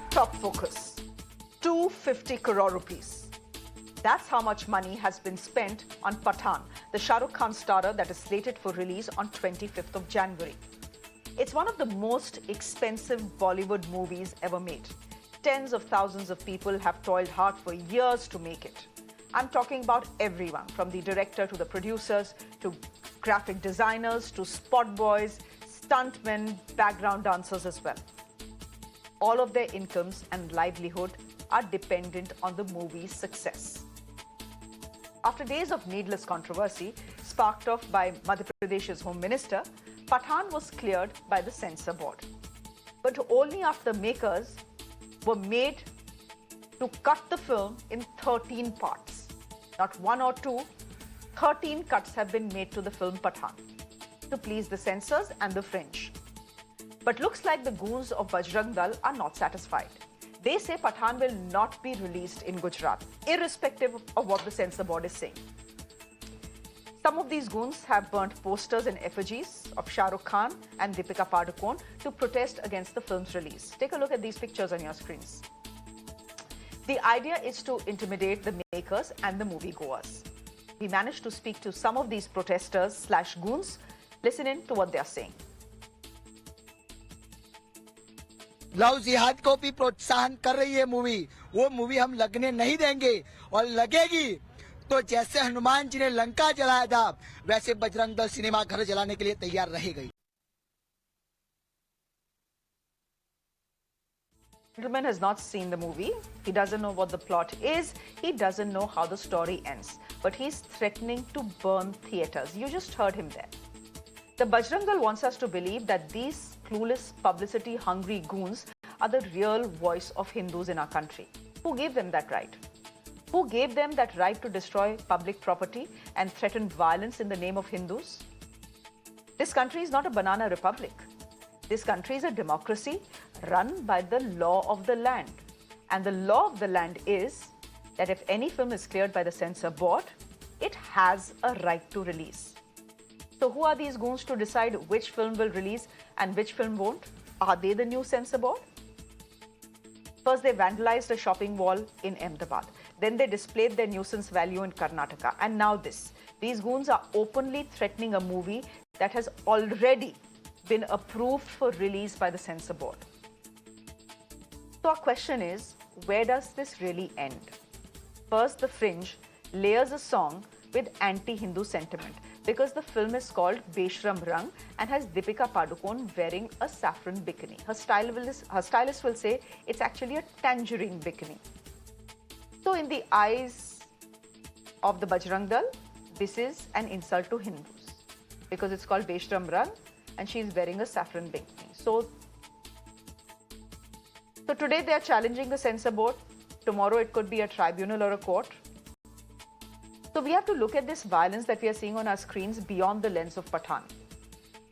Top focus. 250 crore rupees. That's how much money has been spent on Pathaan, the Shah Rukh Khan starrer that is slated for release on 25th of January. It's one of the most expensive Bollywood movies ever made. Tens of thousands of people have toiled hard for years to make it. I'm talking about everyone, from the director to the producers, to graphic designers, to spot boys, stuntmen, background dancers as well. All of their incomes and livelihood are dependent on the movie's success. After days of needless controversy, sparked off by Madhya Pradesh's Home Minister, Pathaan was cleared by the Censor Board. But only after makers were made to cut the film in 13 parts. Not one or two, 13 cuts have been made to the film Pathaan to please the censors and the fringe. But looks like the goons of Bajrang Dal are not satisfied. They say Pathaan will not be released in Gujarat, irrespective of what the Censor Board is saying. Some of these goons have burnt posters and effigies of Shah Rukh Khan and Deepika Padukone to protest against the film's release. Take a look at these pictures on your screens. The idea is to intimidate the makers and the moviegoers. We managed to speak to some of these protesters/goons. Listen in to what they are saying. Love जिहाद को भी प्रोत्साहन कर रही है movie. वो movie हम लगने नहीं देंगे, और लगेगी तो जैसे हनुमान जी ने लंका जलाया था, वैसे बजरंग दल सिनेमा घर जलाने के लिए तैयार रहेगी। Gentleman has not seen the movie. He doesn't know what the plot is. He doesn't know how the story ends. But he's threatening to burn theatres. You just heard him there. The Bajrang Dal wants us to believe that these clueless, publicity-hungry goons are the real voice of Hindus in our country. Who gave them that right? Who gave them that right to destroy public property and threaten violence in the name of Hindus? This country is not a banana republic. This country is a democracy run by the law of the land. And the law of the land is that if any film is cleared by the Censor Board, it has a right to release. So who are these goons to decide which film will release and which film won't? Are they the new Censor Board? First, they vandalized a shopping mall in Ahmedabad. Then they displayed their nuisance value in Karnataka. And now this. These goons are openly threatening a movie that has already been approved for release by the Censor Board. So our question is, where does this really end? First, the fringe layers a song with anti-Hindu sentiment because the film is called Beshram Rang and has Deepika Padukone wearing a saffron bikini. Her stylist will say it's actually a tangerine bikini. So in the eyes of the Bajrang Dal, this is an insult to Hindus because it's called Beshram Rang and she's wearing a saffron bikini. So today they are challenging the Censor Board. Tomorrow it could be a tribunal or a court. So we have to look at this violence that we are seeing on our screens beyond the lens of Pathaan.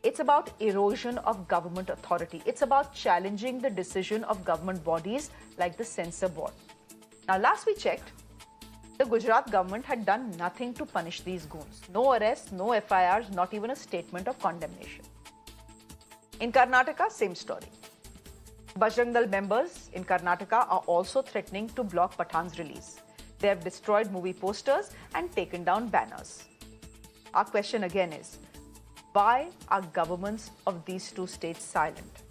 It's about erosion of government authority. It's about challenging the decision of government bodies like the Censor Board. Now, last we checked, the Gujarat government had done nothing to punish these goons. No arrests, no FIRs, not even a statement of condemnation. In Karnataka, same story. Bajrang Dal members in Karnataka are also threatening to block Pathaan's release. They have destroyed movie posters and taken down banners. Our question again is, why are governments of these two states silent?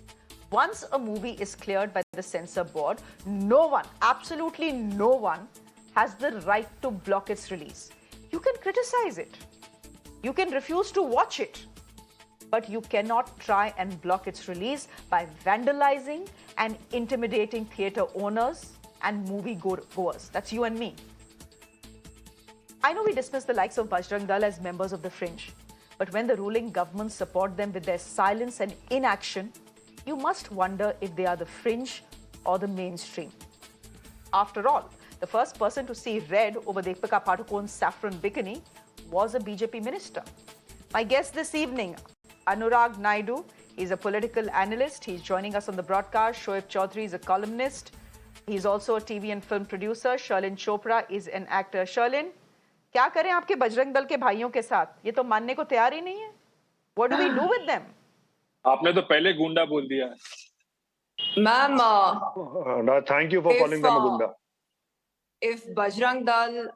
Once a movie is cleared by the Censor Board, no one, absolutely no one, has the right to block its release. You can criticize it. You can refuse to watch it. But you cannot try and block its release by vandalizing and intimidating theatre owners and movie goers. That's you and me. I know we dismiss the likes of Bajrang Dal as members of the fringe, but when the ruling governments support them with their silence and inaction, you must wonder if they are the fringe or the mainstream. After all, the first person to see red over Deepika Padukone's saffron bikini was a BJP minister. My guest this evening, Anurag Naidu, is a political analyst. He's joining us on the broadcast. Shoaib Chaudhary is a columnist. He's also a TV and film producer. Shreyln Chopra is an actor. Shreyln, क्या करें आपके बजरंग दल के भाइयों के साथ? ये तो मानने को तैयार ही नहीं है. What do we do with them? आपने तो पहले गुंडा बोल दिया. Ma'am, Thank you for calling them a gunda. if Bajrang Dal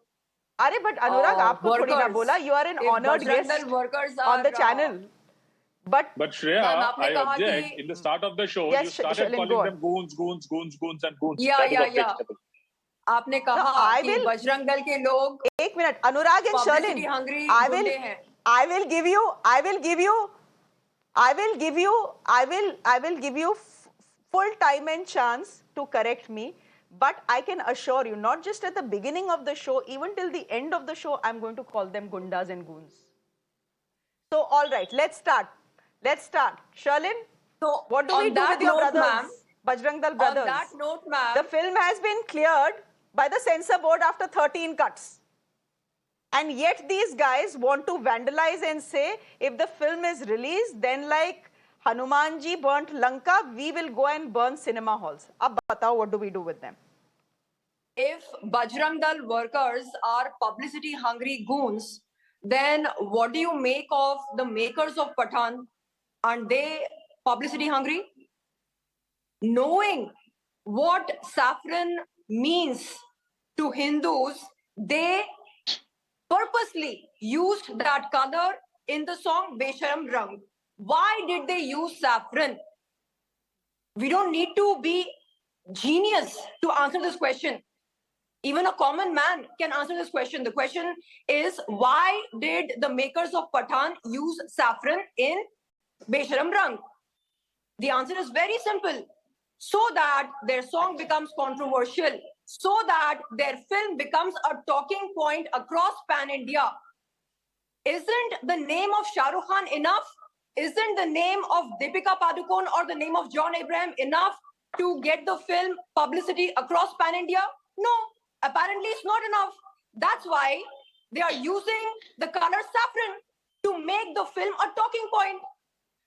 अरे बट अनुराग आपको थोड़ी ना workers, बोला, you are an if honored Bajrang guest Dal workers on the are, channel. But But Shreya, Ma'am, आपने I कहा object. कि- In the start of the show, Yes, you started Shreyln, go calling on. them goons, goons, goons, goons, and goons. Yeah, That is yeah, objectionable. आपने कहा No, I कि will- Bajrang Dal के लोग एक minute, Anurag and Shreyln, publicity hungry I will गुंडे हैं. give you full time and chance to correct me. But I can assure you, not just at the beginning of the show, even till the end of the show, I'm going to call them gundas and goons. So, all right, let's start. Shreyln, So, what do on we do that with your note, brothers, ma'am, Bajrang Dal on brothers? that note, ma'am, The film has been cleared by the Censor Board after 13 cuts. And yet these guys want to vandalize and say, if the film is released, then like Hanumanji burnt Lanka, we will go and burn cinema halls. Ab batao, what do we do with them? if Bajrang Dal workers are publicity hungry goons, then what do you make of the makers of Pathaan? Aren't they publicity hungry? Knowing what saffron means to Hindus, they purposely used that color in the song Besharam Rang. Why did they use saffron? We don't need to be genius to answer this question. Even a common man can answer this question. The question is, why did the makers of Pathaan use saffron in Besharam Rang? The answer is very simple. So that their song becomes controversial, so that their film becomes a talking point across pan-India. Isn't the name of Shah Rukh Khan enough? Isn't the name of Deepika Padukone or the name of John Abraham enough to get the film publicity across pan-India? No, apparently it's not enough. That's why they are using the color saffron to make the film a talking point.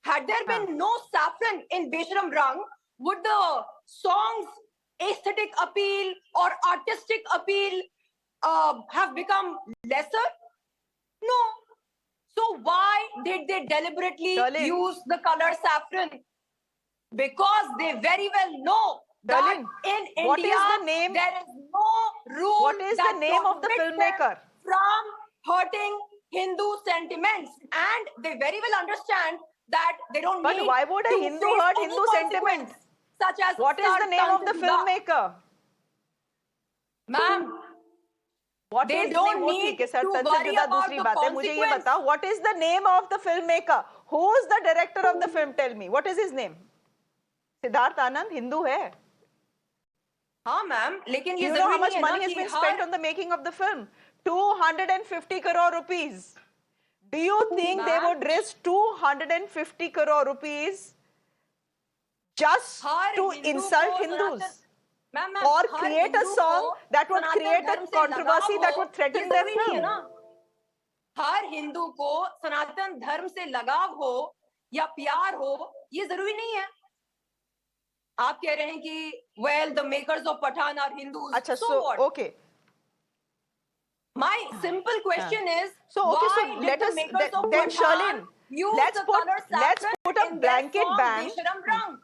Had there been no saffron in Besharam Rang, would the song's aesthetic appeal or artistic appeal have become lesser? No. So why did they deliberately Shreyln. use the color saffron? Because they very well know that Shreyln, in what is India the name- there is no rule What is the that name of the prohibits them filmmaker? from hurting Hindu sentiments, and they very well understand that they don't But need why would a to Hindu face hurt any Hindu sentiments? consequence, such as What is the start name of the dancing the- filmmaker? Ma'am, What They is don't वो need ठीक है sir, to तन से worry जुदा about दूसरी the बात है, मुझे ये consequence. बताओ, what is the name of the filmmaker? Who is the director of the film? Tell me, what is his name? Siddharth Anand Hindu है. हाँ मैम, लेकिन ये You know how जरूरी much नहीं है ना money has कि been her- spent on the making of the film? 250 crore rupees. Do you think they Ma'am. would risk 250 crore rupees just her to Hindu insult को Hindus? Sanatan- ma'am, ma'am, Or her create a Hindu song को that would Sanatan create a धर्म से controversy लगाव that हो, would threaten ये their जरूरी नहीं है film. ना. हर हिंदू को सनातन धर्म से लगाव हो या प्यार हो, ये जरूरी नहीं है. आप कह रहे हैं कि well the makers of Pathaan are Hindus. अच्छा, so so what? okay. My simple question is, So okay, why so did let the us makers of then Pathaan Shreyln, use let's the put color let's saffron put a in blanket their song ban. Besharam Rang?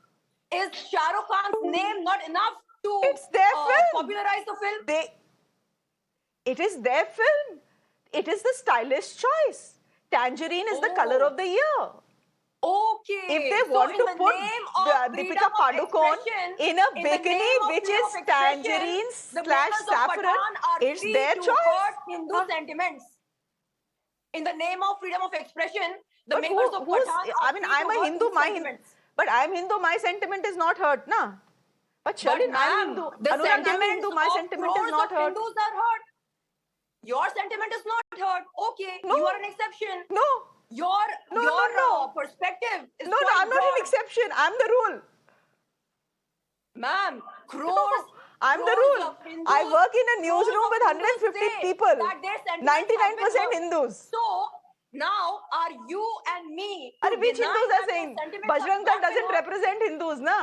Is Shah Rukh Khan's name not enough to It's their film. popularize the film? It is their film. It is the stylish choice. Tangerine is the color Oh. of the year. Okay. If they So want in to the put name the of Deepika freedom of Padukone expression, in a in the bikini name of which freedom is of expression, tangerine the slash makers of saffron, Pathaan are it's free their to choice. hurt Hindu Huh? sentiments. In the name of freedom of expression, the But makers of who's, Pathaan are I mean, free I'm to a hurt Hindu, Hindu sentiments. but I'm Hindu, my sentiment is not hurt, na? But Shreyln, I'm ma'am, Hindu. the Anurag, I'm sentiments Hindu, my of sentiment is crores not of hurt. Hindus are hurt. Your sentiment is not hurt. Okay, No. you are an exception. No, Your No. perspective is no, quite I'm not an broad. exception. I'm the rule. Ma'am, crores. No, I'm the crores rule. of Hindus- I work in a crores newsroom of with Hindus 150 say people. that their sentiments have been 99% hurt. Hindus. So now are you and me to Are which deny Hindus that are their saying? sentiments Bajrang have Dal not been doesn't hurt? represent Hindus, na?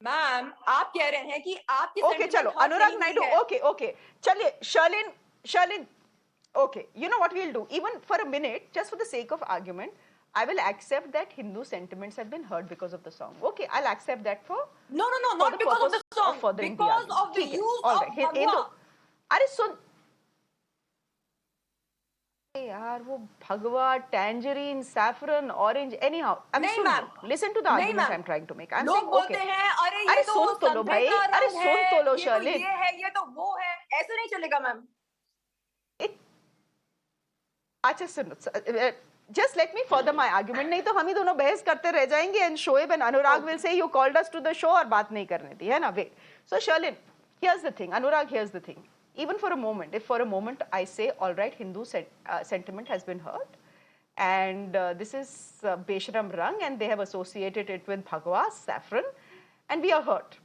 Ma'am, आप कह रहे हैं कि आपकी Okay, sentiment chalo. hurt Anurag नहीं Naidu, हुई है. okay. Chaliye, Shreyln, okay. You know what we'll do? Even for a minute, just for the sake of argument, I will accept that Hindu sentiments have been hurt because of the song. Okay, I'll accept that for No, for not the because of the purpose song. of furthering the Because argument. of the ठीक है, use all of right. Bhagwa. अरे सुन यार वो भगवा, tangerine, saffron, orange, anyhow. I'm नहीं सुन ma'am, लो. Listen to the नहीं argument ma'am. I'm trying to make. I'm लोग saying बोलते okay. हैं अरे ये अरे तो सुन तो लो संतरे भाई. का अरे रंग सुन तो लो है, शर्लिन. ये है, ये तो वो है. ऐसे नहीं चलेगा मैम. अच्छा सुनो. Just let me further my argument. नहीं तो हम ही दोनों बहस करते रह जाएंगे and Shoaib and Anurag will say you called us to the show और बात नहीं करने दी है ना. Wait. So Shreyln, here's the thing. Anurag, here's the thing. Even for a moment, if for a moment I say, all right, Hindu sentiment has been hurt, and this is Beshram Rang, and they have associated it with Bhagwa, saffron, and we are hurt.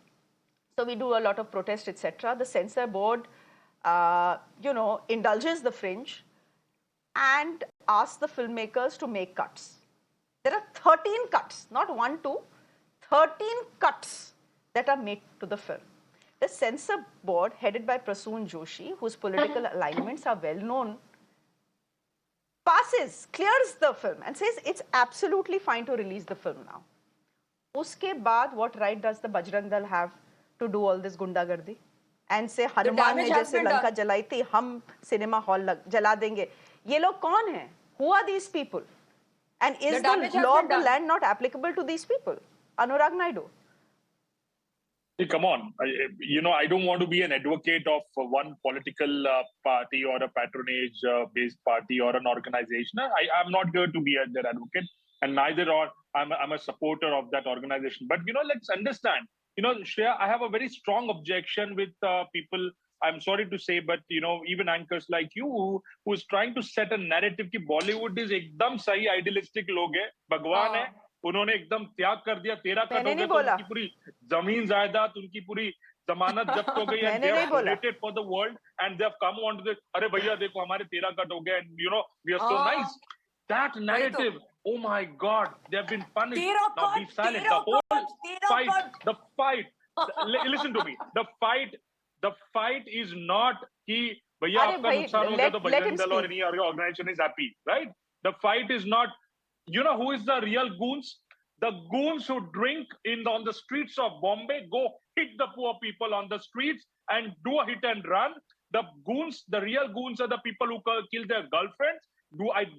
So we do a lot of protest, etc. The censor board, indulges the fringe and asks the filmmakers to make cuts. There are 13 cuts, not 1, 2, 13 cuts that are made to the film. The censor board, headed by Prasoon Joshi, whose political alignments are well known, clears the film and says it's absolutely fine to release the film now. Uske baad, what right does the Bajrang Dal have to do all this gundagardi? And say, Hanuman ne jaise Lanka jalai thi, hum cinema hall jala denge. Ye log kaun hai? Who are these people? And is the law of the land not applicable to these people? Anurag Naidu. Hey, come on. I don't want to be an advocate of one political party or a patronage-based party or an organization. I'm not here to be their advocate, and neither I'm a supporter of that organization. But, let's understand. Shreya, I have a very strong objection with people. I'm sorry to say, but, even anchors like you who is trying to set a narrative that Bollywood is ekdam sahi idealistic log hai, Bhagwan hai. उन्होंने एकदम त्याग कर दिया. तेरा cut हो गया तो उनकी पूरी जमीन जायदाद, उनकी पूरी जमानत जब्त हो गई, and they have donated for the world and they have come on to the अरे भैया देखो हमारे तेरा कट हो गया, and we are so nice. That narrative, oh my God, they have been punished. Now be silent. The whole fight, listen to me. The fight is not कि भैया आपका नुकसान हो गया तो Bajrang Dal or any organization is happy, right? The fight is not. You know who is the real goons? The goons who drink on the streets of Bombay, go hit the poor people on the streets and do a hit and run. The real goons are the people who kill their girlfriends.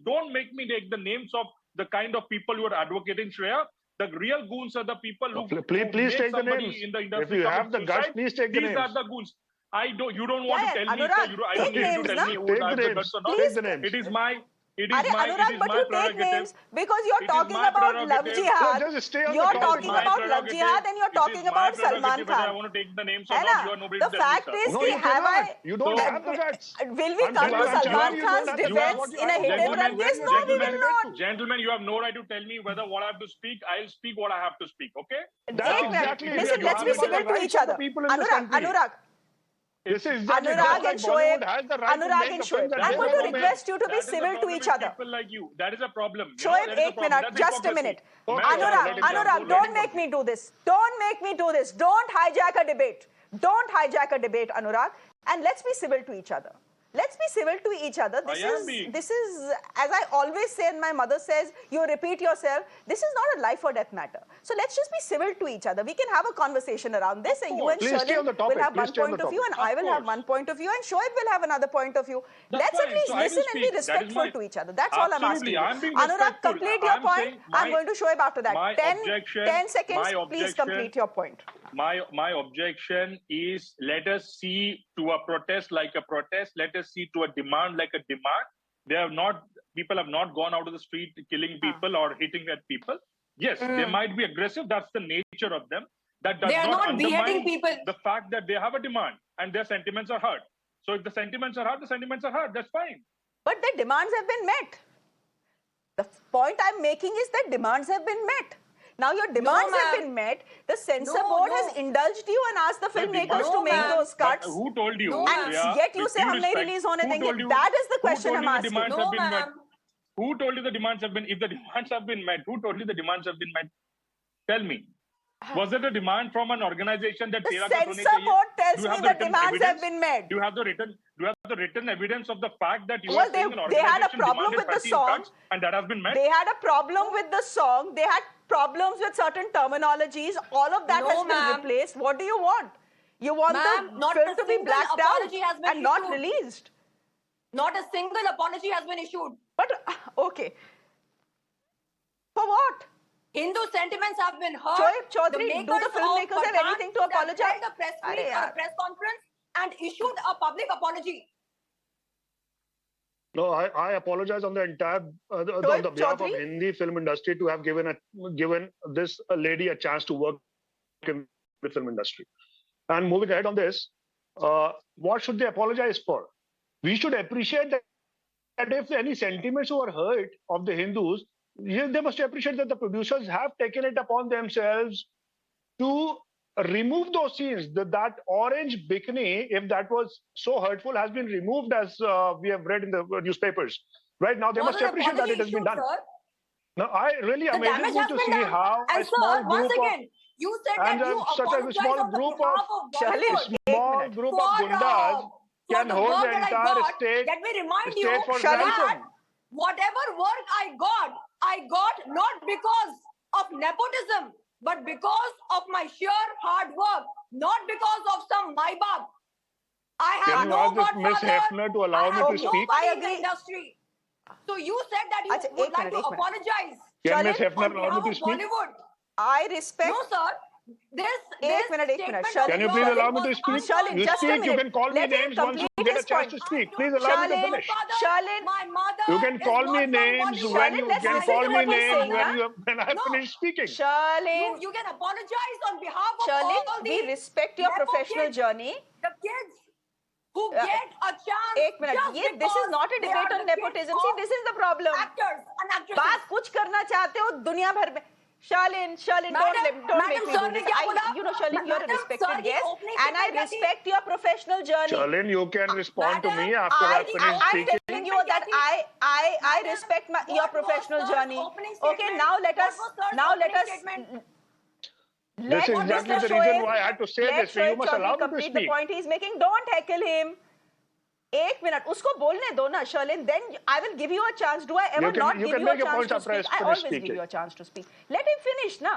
Don't make me take the names of the kind of people you are advocating, Shreya. The real goons are the people who please take the names. In the industry. If you have the guts, please take the names. These are the goons. You don't want to tell Anurag, me. I don't need you to tell me who has the guts or not. Take the names. It is my Anurag, but you take names because you're talking about love jihad. You're talking about love jihad and you're talking about Salman Khan. I want to take the names or not. You are nobody. The fact is, you don't have the guts. Will we come to Salman Khan's defense in a hit and run case? No, we will not. Gentlemen, you have no right to tell me whether what I have to speak. I'll speak what I have to speak. Okay? That's exactly. Listen, let's be civil to each other. Anurag. This is Anurag and Shoaib. Anurag and Shoaib. I'm going to request you to be That is civil the to problem each with other. People like you. That is a problem. Shoaib, That is a 1 problem. minute, That's just a hypocrisy. minute. Okay, Anurag, don't make me do this. Don't make me do this. Don't hijack a debate. Don't hijack a debate, Anurag. And let's be civil to each other. Let's be civil to each other. This is, as I always say and my mother says, you repeat yourself, this is not a life or death matter. So let's just be civil to each other. We can have a conversation around this, and you and Shreyln will have one point of view, and I will have one point of view, and Shoaib will have another point of view. Let's at least listen and be respectful to each other. That's all I'm asking you. Anurag, complete your point. I'm going to Shoaib after that. 10 seconds, please complete your point. My objection is, let us see to a protest like a protest. Let us see to a demand like a demand. People have not gone out of the street killing people or hitting at people. Yes, they might be aggressive. That's the nature of them. That does not undermine the fact that they have a demand and their sentiments are hurt. So if the sentiments are hurt, the sentiments are hurt. That's fine. But the demands have been met. The point I'm making is that demands have been met. Now your demands have been met. The censor board has indulged you and asked the filmmakers to make those cuts. But who told you? And yet you say hum nahi release hone denge. That is the question I'm asking. Who told you the demands have been? If the demands have been met, who told you the demands have been met? Tell me. Was it a demand from an organization that The तेरा कुछ होने censor चाहिए? board tells Do you me have the written demands have evidence? been met. Do you have the written evidence of the fact that you Well, are saying an they had a organization problem demanded with the 13 song. cuts and that has been met? They had a problem with the song. They had problems with certain terminologies. All of that No, has been ma'am. replaced. What do you want? You want Ma'am, the not film a to be single blacked out apology has been and not issued. released. Not a single apology has been issued. But, okay. For what? Hindu sentiments have been hurt. Shoaib Chaudhary, do the makers filmmakers of have Pathaan anything to should have apologize? held a press Arey meet or yaar. a press conference and issued a public apology. No, I apologize on the entire on Shoaib the behalf of Chaudhary? Hindi film industry to have given this lady a chance to work in the film industry. And moving ahead on this, what should they apologize for? We should appreciate that if any sentiments were hurt of the Hindus, they must appreciate that the producers have taken it upon themselves to remove those scenes. That orange bikini, if that was so hurtful, has been removed, as we have read in the newspapers. Right now, they Was must an appreciate that apology it has been issued, done. sir? Now, I really The amazes damage me has to been see done. how And a small sir, once group of again, you said that you such a apologize small on the group behalf of Charlie, Bollywood Charlie, group for, of gundas for can the hold work the that I entire got. state Let me remind you for Charlie. that ransom. whatever work I got not because of nepotism, but because of my sheer hard work, not because of some maibab. I Can have you no ask this Miss godfather. Hefner to allow I me have to speak? nobody I in the agree. industry. So you said that you Achha, would ek like minute, to ek minute. apologize Can Miss Charlie, Hefner on allow me behalf to of speak? Bollywood. I respect. No, sir. This Ek minute, ek minute. statement Charlie, Can you of please yours allow me was to speak? Charlie, You just a speak, you minute. can call me Let him names once you complete get a his chance point. to speak. I Please don't allow me to Charlene, finish. Charlene, my mother You can is call not me from names Bollywood. Charlene, let's when listen call to me what he's names saying, huh? when I No. finish speaking. Charlene, You can apologize on behalf of Charlene, all we the respect your Nepo professional kids, journey. the kids who get a chance एक minute, just ये this is because not a they debate are on the nepotism. kids See, of this is the problem. actors and actresses. बात कुछ करना चाहते हो दुनिया भर में. Charlene, don't Madam, make me sir do ने this. क्या बोला? You know, Charlene, you're a Madam, respected sir की guest, opening and I statement क्या थी? respect your professional journey. Charlene, you can respond to me Madam, after I I- finish I'm speaking. telling you that I Madam, respect your what professional was sir's journey. opening Okay, statement? now let What us was sir's now let opening us statement? This is exactly the reason why I had to say this. So you must allow me to complete the speak. point he's making. Don't heckle him. एक minute उसको बोलने दो ना Shreyln, then I will give you a chance. Do I ever not give you a chance to speak? I always give you a chance to speak. Let him finish na.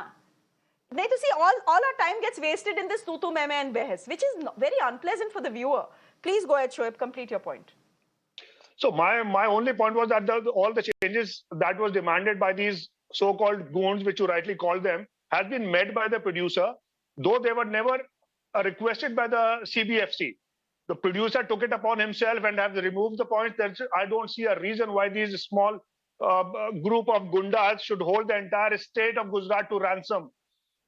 नहीं तो see all our time gets wasted in this तू मैं and बहस, which is very unpleasant for the viewer. Please go ahead, Shoaib, complete your point. So my only point was that all the changes that was demanded by these so-called goons, which you rightly call them, has been met by the producer, though they were never requested by the CBFC. The producer took it upon himself and has removed the points. I don't see a reason why these small group of gundas should hold the entire state of Gujarat to ransom.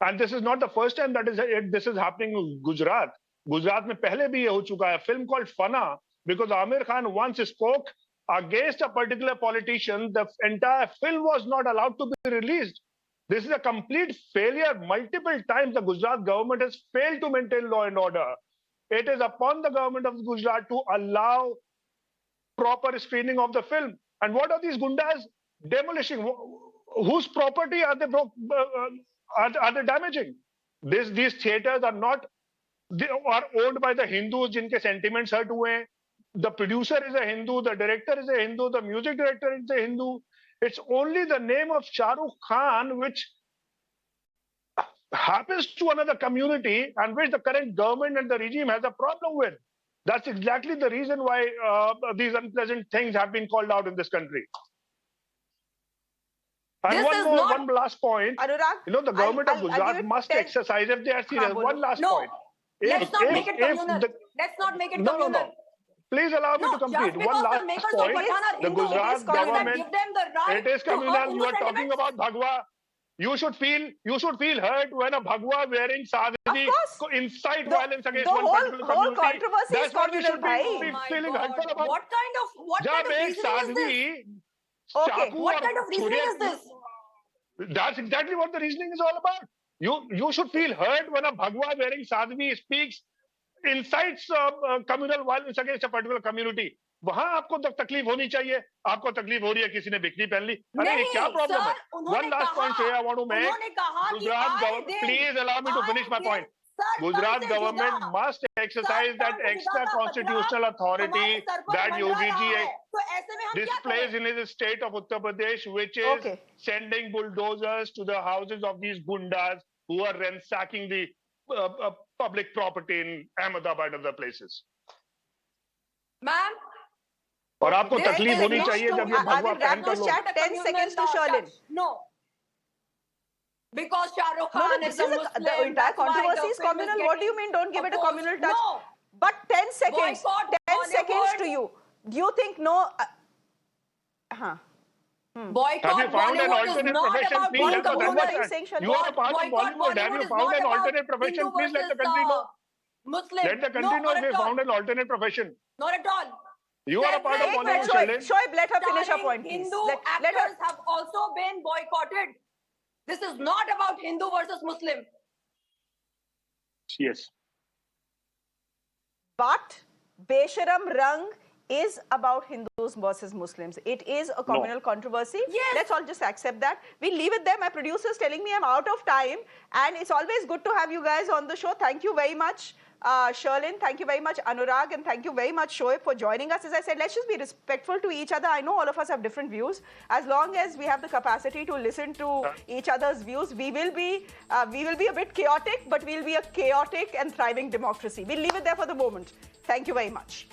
And this is not the first time that this is happening in Gujarat. Gujarat में पहले भी ये हो चुका है. A film called Fana, because Amir Khan once spoke against a particular politician, the entire film was not allowed to be released. This is a complete failure. Multiple times the Gujarat government has failed to maintain law and order. It is upon the government of Gujarat to allow proper screening of the film. And what are these gundas demolishing? Whose property are they are they damaging? These theaters are not, they are owned by the Hindus जिनके sentiments hurt हुए हैं. The producer is a Hindu, the director is a Hindu, the music director is a Hindu. It's only the name of Shah Rukh Khan which happens to another community and which the current government and the regime has a problem with. That's exactly the reason why these unpleasant things have been called out in this country. And This one last point. Anurag, You know, the government of I'll give Gujarat it must 10. exercise if they are serious. bolo. One last No, point. let's not make it communal. Let's not make it communal. No. Please allow me to complete. Just One because the last makers of point. Pathaan are The Hindu, Gujarat does that government, give them the right it is to hurt communal. Hindu You are talking sentiments? about Bhagwa. You should feel hurt when a Bhagwa wearing sadhvi course. incite The- violence against the one particular whole community. controversy is That's what we communal, should bhai. be Oh my feeling God. hurtful about. What kind of जब एक reasoning is this? Sadhvi Okay. चाकू What और kind of reasoning छुरी- is this? That's exactly what the reasoning is all about. You should feel hurt when a Bhagwa wearing sadhvi speaks, incites communal violence against a particular community. वहां आपको तकलीफ होनी चाहिए, आपको तकलीफ हो रही है किसी ने बिकनी पहन ली, अरे ये क्या प्रॉब्लम है? One last point Shreya I want to make. Gujarat government, please allow me to finish my point. Gujarat government must exercise that extra constitutional authority that Yogi ji displays in his state of Uttar Pradesh, which is sending bulldozers to the houses of these gundas who are ransacking the public property in Ahmedabad and other places. Ma'am, और आपको तकलीफ होनी चाहिए जब ये भगवा पहन कर लोग 10 seconds to Shreyln. No. Because Shah Rukh Khan is a Muslim. The entire controversy is communal. What do you mean don't give it a communal touch? No. But 10 seconds. Boycott 10 seconds to you. Do you think no? Boycott Have you found an Bollywood is alternate not profession? about Please let being us What are you communal. saying, understand. You are a part of Boycott Bollywood. Have you is found not an about alternate profession? Hindu Please let the versus, country know. Muslim. Let the country know not if you at all. found an alternate profession. Not at all. You are a part of Ek Bollywood, minute, Shreyln. Shoaib, let her finish her Starring point, please. Hindu Let actors her. have also been boycotted. This is not about Hindu versus Muslim. Yes. But Besharam Rang is about Hindus versus Muslims. It is a communal controversy. Yes. Let's all just accept that. We leave it there. My producer is telling me I'm out of time. And it's always good to have you guys on the show. Thank you very much, Shreyln. Thank you very much, Anurag. And thank you very much, Shoaib, for joining us. As I said, let's just be respectful to each other. I know all of us have different views. As long as we have the capacity to listen to each other's views, we will be a bit chaotic, but we'll be a chaotic and thriving democracy. We'll leave it there for the moment. Thank you very much.